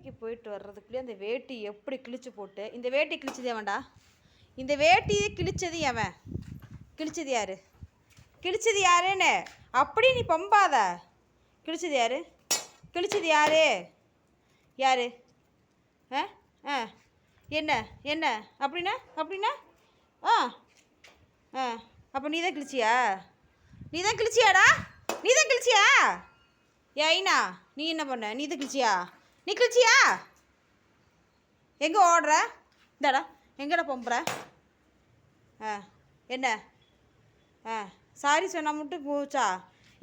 வேலைக்கு போயிட்டு வர்றதுக்குள்ளே அந்த வேட்டி எப்படி கிழிச்சு போட்டு, இந்த வேட்டி கிழிச்சது எவன்டா? இந்த வேட்டியை கிழிச்சது எவன்? கிழிச்சது யாரு? கிழிச்சது யாருன்னு அப்படி நீ பம்பாத. கிழிச்சது யாரு? கிழிச்சது யாரு? யாரு? ஆ ஆ என்ன என்ன அப்படின்னா அப்படின்னா ஆ ஆ அப்போ நீ தான் கிழிச்சியா? நீ தான் கிழிச்சியாடா? நீ தான் கிழிச்சியா? ஐனா நீ என்ன பண்ண? நீ தான் கிழிச்சியா? நீ கிழிச்சியா? எங்கே ஓடுற? இந்தாடா எங்கடா பொம்புற? ஆ என்ன? ஆ சாரி சொன்னால் மட்டும் போச்சா?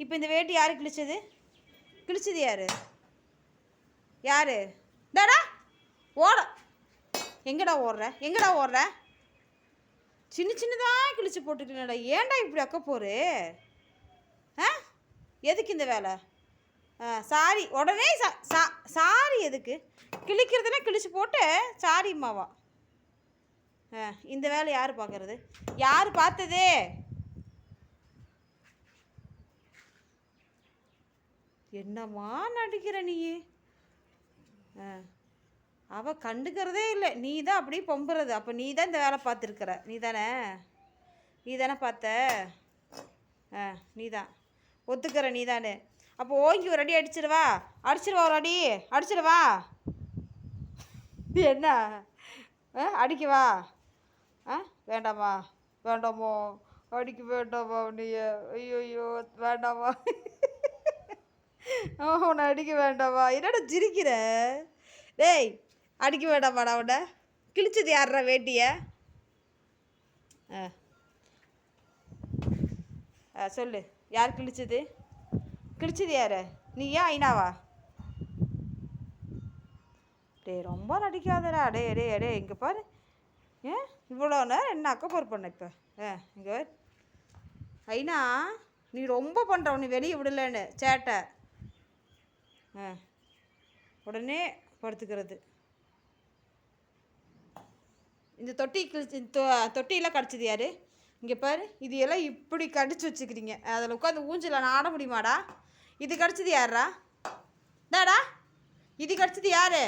இப்போ இந்த வேட்டி யார் கிழிச்சது? கிழிச்சது யார்? யார்? இந்தாடா ஓட. எங்கடா ஓடுற? எங்கடா ஓடுற? சின்ன சின்னதாக கிழிச்சு போட்டுக்கலடா. ஏன்டா இப்படி அக்க போரு? ஆ எதுக்கு இந்த வேலை? சாரி உடனே சாரி எதுக்கு? கிழிக்கிறதுனா கிழிச்சு போட்டு சாரிம்மாவா? இந்த வேலை யார் பார்க்கறது? யார் பார்த்தது? என்னம்மா நடிக்கிற நீ? அவள் கண்டுக்கிறதே இல்லை, நீ தான் அப்படியே பொம்புறது. அப்போ நீ தான் இந்த வேலை பார்த்துருக்குற. நீ தானே? நீ தானே பார்த்த? நீ தான் ஒத்துக்கிற. நீ தானே? அப்போ ஓங்கி ஒரு அடி அடிச்சிடுவா? அடிச்சிடுவா ஒரு அடி? அடிச்சிடுவா? என்ன அடிக்கவா? வேண்டாமா? வேண்டாமோ? அடிக்க வேண்டாமா? நீ ஐயோ வேண்டாமா? உன்னை அடிக்க வேண்டாமா? என்னடா சிரிக்கிற? டேய் அடிக்க வேண்டாமாடா உன்னை? கிழிச்சது யார்ரா வேட்டிய? சொல்லு, யார் கிழிச்சது? கிழிச்சது யார்? நீயா ஐனாவா? டே ரொம்ப நடிக்காதடா. டே டே டே இங்கே பாரு. இவ்வளோ நேரம் என்ன அக்கப்போர் பண்ண? இப்போ இங்கே ஐனா நீ ரொம்ப பண்ணுற. உன்னை வெளியே விடலன்னு சேட்டை. உடனே படுத்துக்கிறது. இந்த தொட்டியெல்லாம் கடிச்சது யார்? இங்கே பாரு, இது எல்லாம் இப்படி கடிச்சு வச்சுக்கிறீங்க. அதில் உட்காந்து ஊஞ்சலில் ஆட முடியுமாடா? இது கடிச்சது யாரா? தாடா இது கடிச்சது யார்?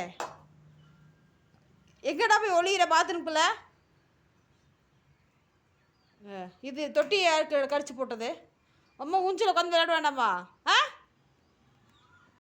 எங்கடா போய் ஒளியிற பாத்ரூம்குள்ள? இது தொட்டி யாருக்கு கடிச்சு போட்டது? அம்மா ஊஞ்சல் உட்காந்து விளையாட வேண்டாமா?